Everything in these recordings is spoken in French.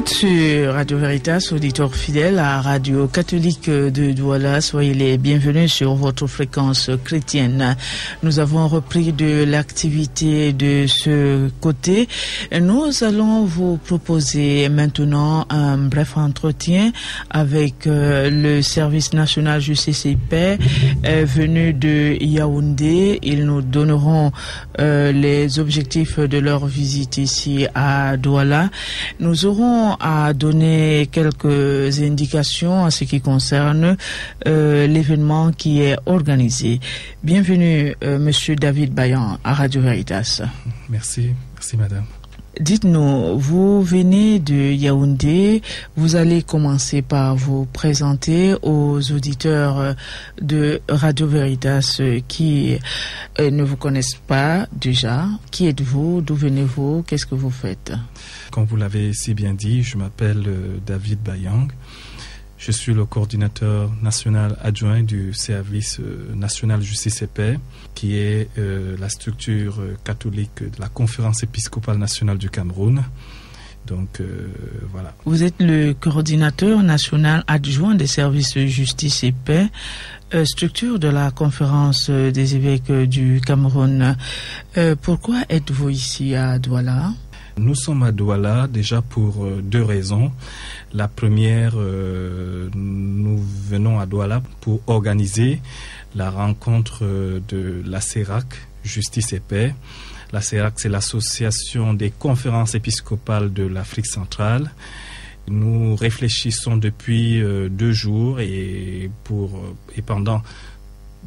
écoute sur Radio Veritas, auditeur fidèle à Radio Catholique de Douala. Soyez les bienvenus sur votre fréquence chrétienne. Nous avons repris de l'activité de ce côté. Nous allons vous proposer maintenant un bref entretien avec le service national Justice et Paix venu de Yaoundé. Ils nous donneront les objectifs de leur visite ici à Douala. Nous aurons à donner quelques indications en ce qui concerne l'événement qui est organisé. Bienvenue, Monsieur David Bayan, à Radio Veritas. Merci madame. Dites-nous, vous venez de Yaoundé, vous allez commencer par vous présenter aux auditeurs de Radio Veritas qui ne vous connaissent pas déjà. Qui êtes-vous? D'où venez-vous? Qu'est-ce que vous faites? Comme vous l'avez si bien dit, je m'appelle David Bayang. Je suis le coordinateur national adjoint du service national Justice et Paix, qui est la structure catholique de la Conférence épiscopale nationale du Cameroun. Donc, voilà. Vous êtes le coordinateur national adjoint des services Justice et Paix, structure de la Conférence des évêques du Cameroun. Pourquoi êtes-vous ici à Douala? Nous sommes à Douala déjà pour deux raisons. La première, nous venons à Douala pour organiser la rencontre de la CERAC, Justice et Paix. La CERAC, c'est l'association des conférences épiscopales de l'Afrique centrale. Nous réfléchissons depuis 2 jours et pendant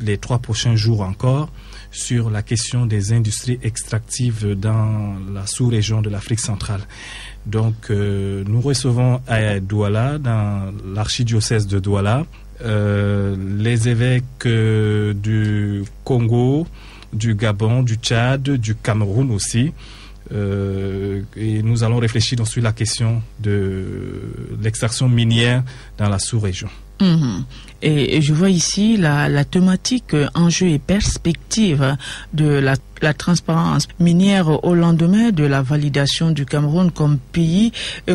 les 3 prochains jours encore sur la question des industries extractives dans la sous-région de l'Afrique centrale. Donc, nous recevons à Douala, dans l'archidiocèse de Douala, les évêques du Congo, du Gabon, du Tchad, du Cameroun aussi. Et nous allons réfléchir donc sur la question de l'extraction minière dans la sous-région. Et je vois ici la thématique enjeux et perspectives de la transparence minière au lendemain de la validation du Cameroun comme pays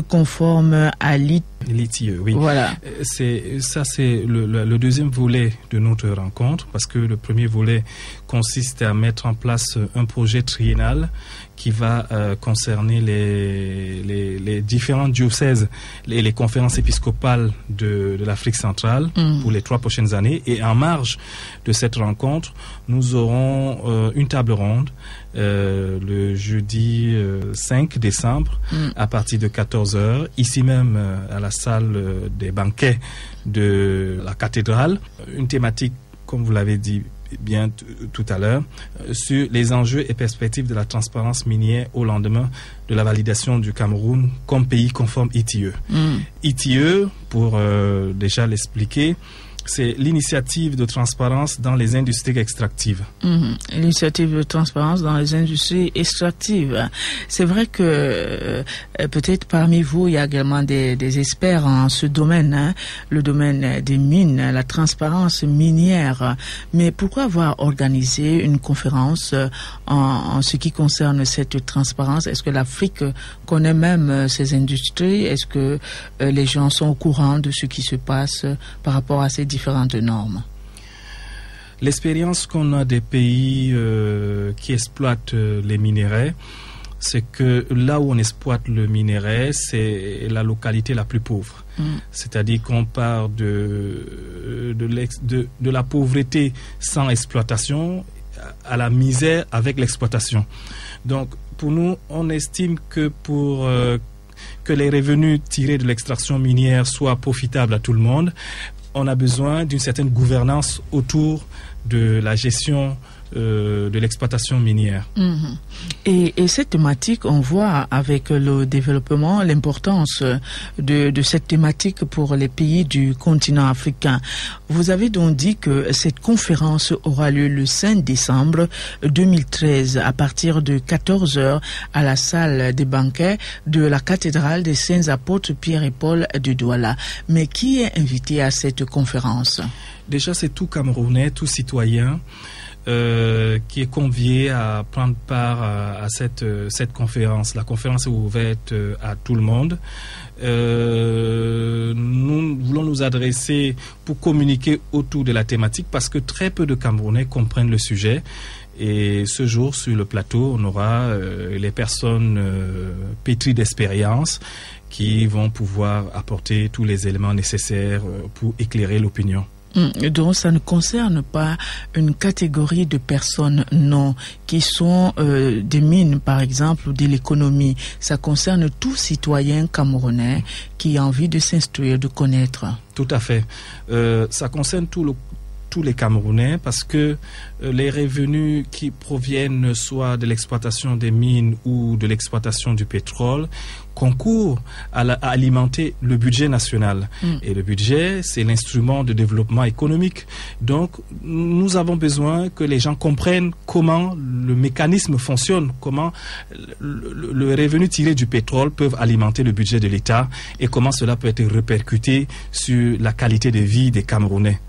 conforme à l'ITIE. Oui. Voilà. C'est le deuxième volet de notre rencontre, parce que le premier volet consiste à mettre en place un projet triennal qui va concerner les différents diocèses, les conférences épiscopales de l'Afrique centrale pour les 3 prochaines années. Et en marge de cette rencontre, nous aurons une table ronde le jeudi 5 décembre à partir de 14h, ici même à la salle des banquets de la cathédrale. Une thématique, comme vous l'avez dit bien tout à l'heure, sur les enjeux et perspectives de la transparence minière au lendemain de la validation du Cameroun comme pays conforme ITIE. ITIE, pour déjà l'expliquer, c'est l'initiative de transparence dans les industries extractives. L'initiative de transparence dans les industries extractives. C'est vrai que peut-être parmi vous, il y a également des experts en ce domaine, le domaine des mines, la transparence minière. Mais pourquoi avoir organisé une conférence en ce qui concerne cette transparence? Est-ce que l'Afrique connaît même ces industries? Est-ce que les gens sont au courant de ce qui se passe par rapport à ces différentes normes? L'expérience qu'on a des pays qui exploitent les minerais, c'est que là où on exploite le minerai, c'est la localité la plus pauvre. C'est-à-dire qu'on part de la pauvreté sans exploitation à la misère avec l'exploitation. Donc, pour nous, on estime que pour que les revenus tirés de l'extraction minière soient profitables à tout le monde, on a besoin d'une certaine gouvernance autour de la gestion de l'exploitation minière. Et cette thématique, on voit avec le développement l'importance de cette thématique pour les pays du continent africain. Vous avez donc dit que cette conférence aura lieu le 5 décembre 2013 à partir de 14h à la salle des banquets de la cathédrale des Saints Apôtres Pierre et Paul de Douala. Mais qui est invité à cette conférence? Déjà, c'est tout Camerounais, tout citoyen qui est convié à prendre part à cette conférence. La conférence est ouverte à tout le monde. Nous voulons nous adresser pour communiquer autour de la thématique parce que très peu de Camerounais comprennent le sujet. Et ce jour, sur le plateau, on aura les personnes pétries d'expérience qui vont pouvoir apporter tous les éléments nécessaires pour éclairer l'opinion. Donc ça ne concerne pas une catégorie de personnes non qui sont des mines par exemple ou de l'économie. Ça concerne tout citoyen camerounais qui a envie de s'instruire, de connaître. Tout à fait. Ça concerne tous les Camerounais parce que les revenus qui proviennent soit de l'exploitation des mines ou de l'exploitation du pétrole concourent à alimenter le budget national. Et le budget, c'est l'instrument de développement économique. Donc, nous avons besoin que les gens comprennent comment le mécanisme fonctionne, comment le revenu tiré du pétrole peut alimenter le budget de l'État et comment cela peut être répercuté sur la qualité de vie des Camerounais.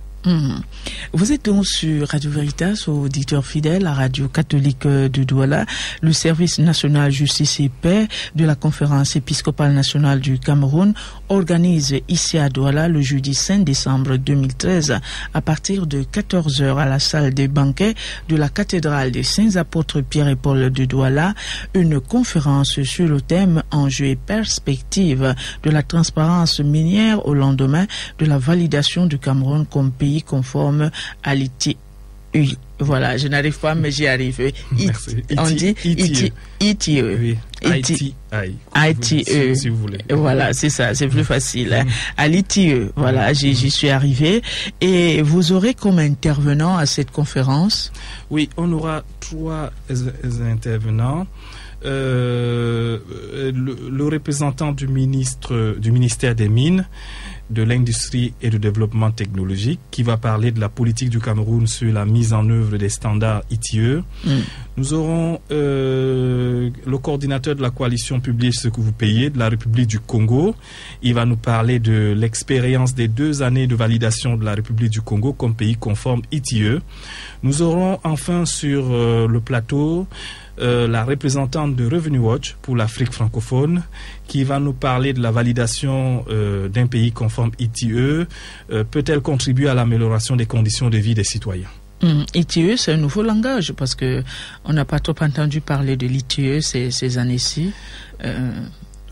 Vous êtes donc sur Radio Veritas, auditeur fidèle, la radio catholique de Douala, le service national justice et paix de la conférence épiscopale nationale du Cameroun organise ici à Douala le jeudi 5 décembre 2013 à partir de 14h à la salle des banquets de la cathédrale des Saints Apôtres Pierre et Paul de Douala une conférence sur le thème enjeux et perspectives de la transparence minière au lendemain de la validation du Cameroun comme pays conforme à l'ITIE. Voilà, je n'arrive pas, mais j'y arrive. On dit ITIE. Oui, ITIE. Si vous voulez. Voilà, c'est ça, c'est plus facile. À l'ITIE, voilà, j'y suis arrivé. Et vous aurez comme intervenant à cette conférence? Oui, on aura 3 intervenants. Le représentant du ministère des Mines, de l'Industrie et du Développement technologique qui va parler de la politique du Cameroun sur la mise en œuvre des standards ITIE. Nous aurons le coordinateur de la coalition Publiez ce que vous payez de la République du Congo. Il va nous parler de l'expérience des 2 années de validation de la République du Congo comme pays conforme ITIE. Nous aurons enfin sur le plateau la représentante de Revenu Watch pour l'Afrique francophone qui va nous parler de la validation d'un pays conforme ITIE. Peut-elle contribuer à l'amélioration des conditions de vie des citoyens? ITIE, c'est un nouveau langage parce que on n'a pas trop entendu parler de l'ITIE ces années-ci.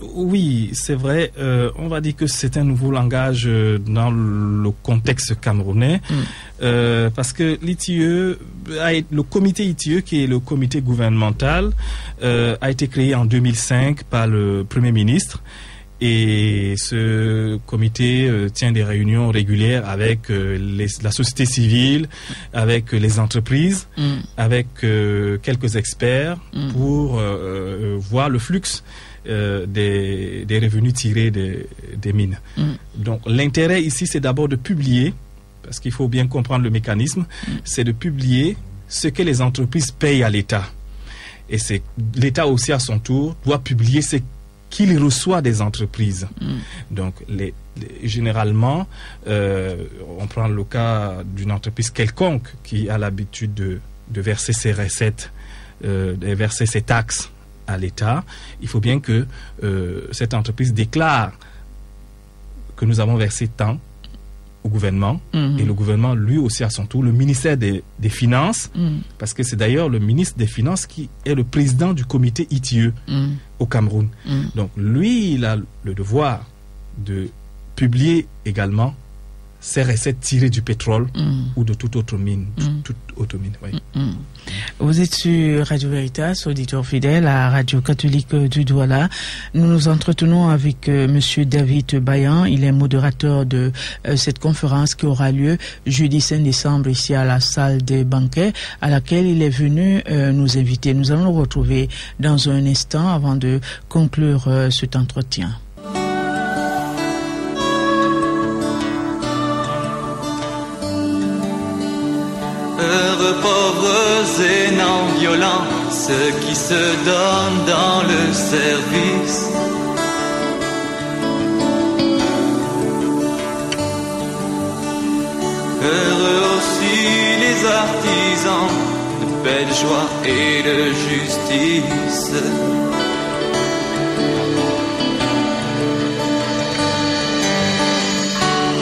Oui, c'est vrai. On va dire que c'est un nouveau langage dans le contexte camerounais parce que l'ITIE, le comité ITIE, qui est le comité gouvernemental, a été créé en 2005 par le Premier ministre. Et ce comité tient des réunions régulières avec la société civile, avec les entreprises, avec quelques experts pour voir le flux des revenus tirés des mines. Donc l'intérêt ici, c'est d'abord de publier, parce qu'il faut bien comprendre le mécanisme, c'est de publier ce que les entreprises payent à l'État. Et c'est l'État aussi à son tour doit publier ce qu'il reçoit des entreprises. Donc généralement, on prend le cas d'une entreprise quelconque qui a l'habitude de verser ses recettes, de verser ses taxes à l'État. Il faut bien que cette entreprise déclare que nous avons versé tant au gouvernement et le gouvernement lui aussi à son tour, le ministère des Finances, parce que c'est d'ailleurs le ministre des Finances qui est le président du comité ITIE au Cameroun. Donc lui, il a le devoir de publier également ces recettes tirées du pétrole ou de toute autre mine. Vous êtes sur Radio Veritas, auditeur fidèle à Radio catholique du Douala. Nous nous entretenons avec Monsieur David Bayan. Il est modérateur de cette conférence qui aura lieu jeudi 5 décembre ici à la salle des banquets à laquelle il est venu nous inviter. Nous allons le retrouver dans un instant avant de conclure cet entretien. Heureux, pauvres et non violents, ceux qui se donnent dans le service. Heureux aussi les artisans paix, de joie et de justice.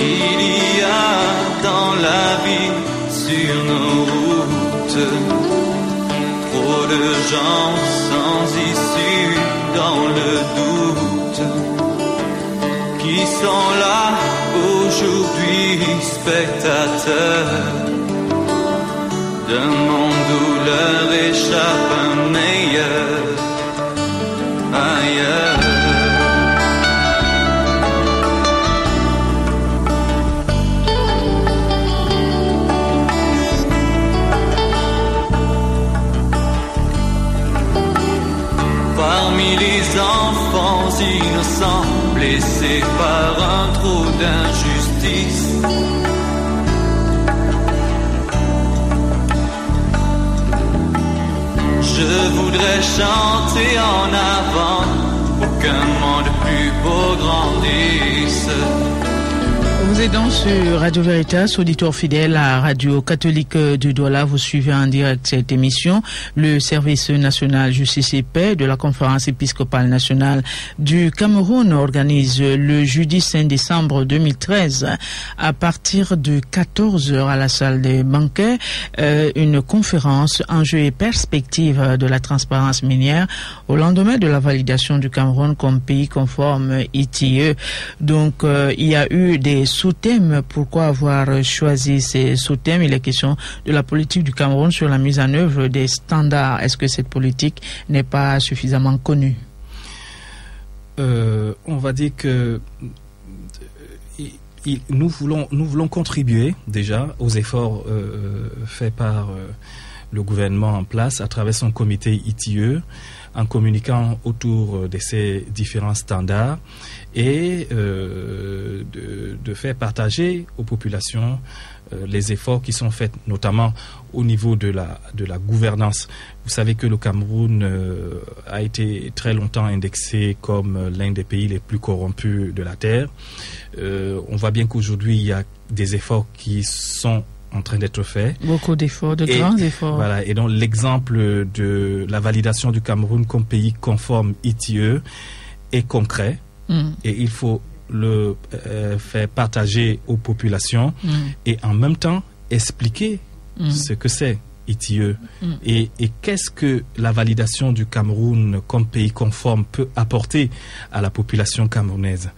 Il y a dans la vie sur nos routes trop de gens sans issue dans le doute, qui sont là aujourd'hui spectateurs d'un monde où leur échappe un meilleur ailleurs. Parmi les enfants innocents blessés par un trop d'injustice, je voudrais chanter en avant pour qu'un monde plus beau grandisse. Vous êtes donc sur Radio Veritas, auditeur fidèle à Radio Catholique de Douala. Vous suivez en direct cette émission. Le service national Justice et Paix de la Conférence épiscopale nationale du Cameroun organise le jeudi 5 décembre 2013 à partir de 14h à la salle des banquets une conférence enjeux et perspectives de la transparence minière au lendemain de la validation du Cameroun comme pays conforme ITIE. Donc il y a eu des sous-thèmes. Pourquoi avoir choisi ces sous-thèmes? Il est question de la politique du Cameroun sur la mise en œuvre des standards. Est-ce que cette politique n'est pas suffisamment connue? On va dire que nous voulons contribuer déjà aux efforts faits par le gouvernement en place à travers son comité ITIE, en communiquant autour de ces différents standards et de faire partager aux populations les efforts qui sont faits, notamment au niveau de la gouvernance. Vous savez que le Cameroun a été très longtemps indexé comme l'un des pays les plus corrompus de la Terre. On voit bien qu'aujourd'hui, il y a des efforts qui sont en train d'être faits. Beaucoup d'efforts, de grands efforts. Voilà, et donc l'exemple de la validation du Cameroun comme pays conforme ITIE est concret et il faut le faire partager aux populations et en même temps expliquer ce que c'est ITIE et qu'est-ce que la validation du Cameroun comme pays conforme peut apporter à la population camerounaise.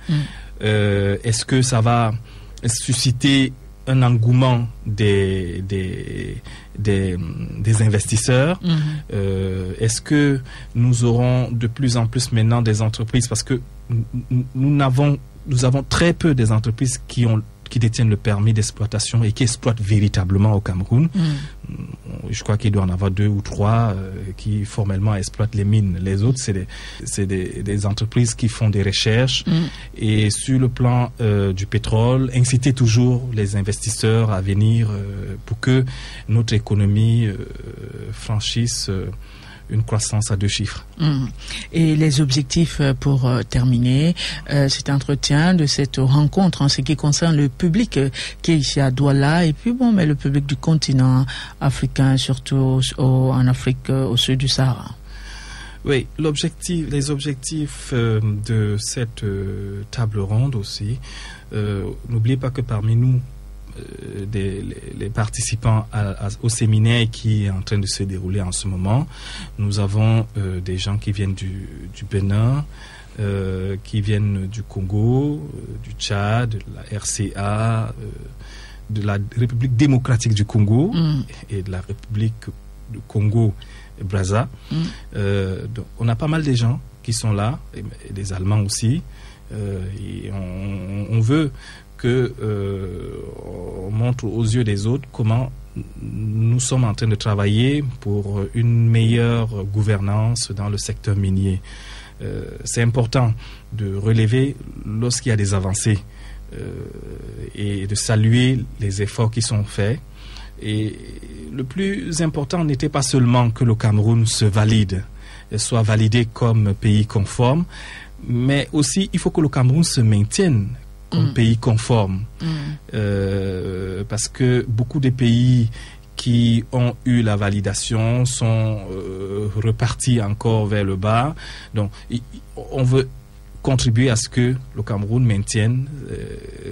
Est-ce que ça va susciter un engouement des investisseurs? Est-ce que nous aurons de plus en plus maintenant des entreprises, parce que nous avons très peu des entreprises qui détiennent le permis d'exploitation et qui exploitent véritablement au Cameroun. Je crois qu'il doit en avoir 2 ou 3 qui formellement exploitent les mines. Les autres, c'est des entreprises qui font des recherches et sur le plan du pétrole, inciter toujours les investisseurs à venir pour que notre économie franchisse une croissance à 2 chiffres. Et les objectifs pour terminer cet entretien de cette rencontre en ce qui concerne le public qui est ici à Douala et puis mais le public du continent africain, surtout en Afrique au sud du Sahara. Oui, les objectifs de cette table ronde aussi, n'oubliez pas que parmi nous, les participants au séminaire qui est en train de se dérouler en ce moment, nous avons des gens qui viennent du Bénin, qui viennent du Congo, du Tchad, de la RCA, de la République démocratique du Congo et de la République du Congo-Brazza. Donc on a pas mal de gens qui sont là, et des Allemands aussi, et on veut on montre aux yeux des autres comment nous sommes en train de travailler pour une meilleure gouvernance dans le secteur minier. C'est important de relever lorsqu'il y a des avancées et de saluer les efforts qui sont faits. Et le plus important n'était pas seulement que le Cameroun se valide, soit validé comme pays conforme, mais aussi il faut que le Cameroun se maintienne comme pays conforme. Parce que beaucoup de pays qui ont eu la validation sont repartis encore vers le bas. Donc, on veut contribuer à ce que le Cameroun maintienne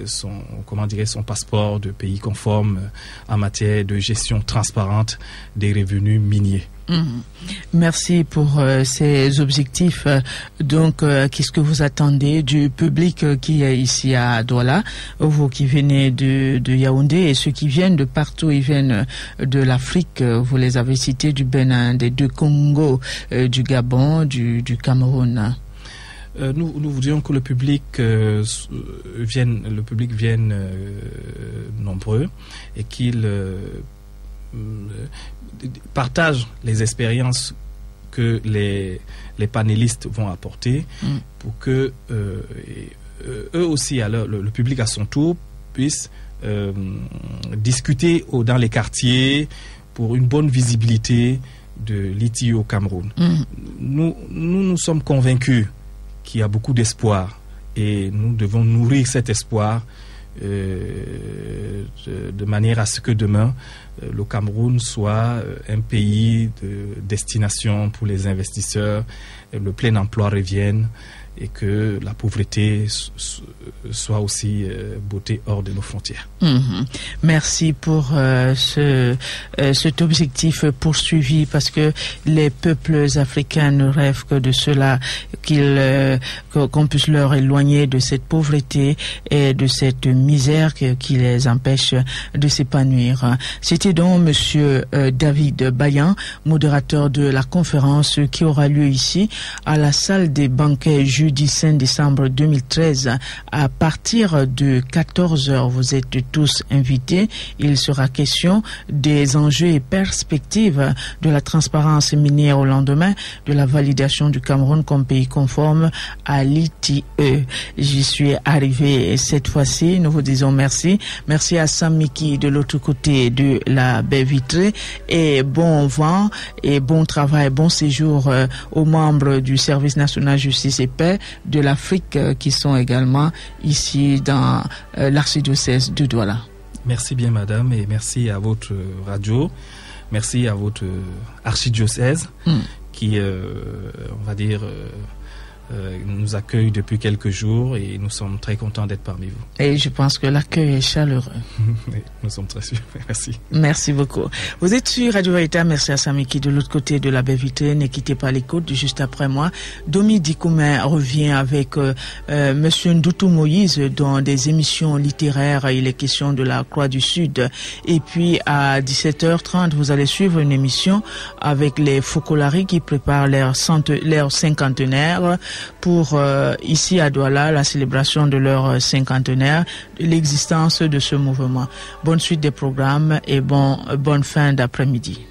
son passeport de pays conforme en matière de gestion transparente des revenus miniers. Merci pour ces objectifs. Donc, qu'est-ce que vous attendez du public qui est ici à Douala, vous qui venez de Yaoundé et ceux qui viennent de partout, ils viennent de l'Afrique, vous les avez cités, du Bénin, des deux Congo, du Gabon, du Cameroun. Nous voudrions que le public vienne nombreux et qu'il partage les expériences que les panélistes vont apporter pour que eux aussi, alors, le public à son tour, puisse discuter dans les quartiers pour une bonne visibilité de l'ITI au Cameroun. Nous sommes convaincus qu'il y a beaucoup d'espoir et nous devons nourrir cet espoir de manière à ce que demain le Cameroun soit un pays de destination pour les investisseurs, le plein emploi revienne et que la pauvreté soit aussi bottée hors de nos frontières. Merci pour cet objectif poursuivi, parce que les peuples africains ne rêvent que de cela, qu'on puisse leur éloigner de cette pauvreté et de cette misère qui les empêche de s'épanouir. C'était donc Monsieur David Bayan, modérateur de la conférence qui aura lieu ici à la salle des banquets jeudi 5 décembre 2013 à partir de 14h. Vous êtes tous invités. Il sera question des enjeux et perspectives de la transparence minière au lendemain de la validation du Cameroun comme pays conforme à l'ITE. J'y suis arrivé cette fois-ci. Nous vous disons merci. Merci à Sam Miki de l'autre côté de la baie vitrée, et bon vent et bon travail, bon séjour aux membres du Service national justice et paix de l'Afrique qui sont également ici dans l'archidiocèse de Douala. Merci bien madame, et merci à votre radio, merci à votre archidiocèse qui, on va dire, nous accueille depuis quelques jours et nous sommes très contents d'être parmi vous. Et je pense que l'accueil est chaleureux. Nous sommes très sûrs. Merci. Merci beaucoup. Vous êtes sur Radio Haïta. Merci à Samiki de l'autre côté de la baie vitrée. Ne quittez pas l'écoute. Juste après moi, Domi Dikoumen revient avec Monsieur Ndoutou Moïse dans des émissions littéraires. Il est question de la Croix du Sud. Et puis à 17h30, vous allez suivre une émission avec les Focolari qui préparent leur cinquantenaire pour ici à Douala la célébration de leur cinquantenaire, de l'existence de ce mouvement. Bonne suite des programmes et bonne fin d'après-midi.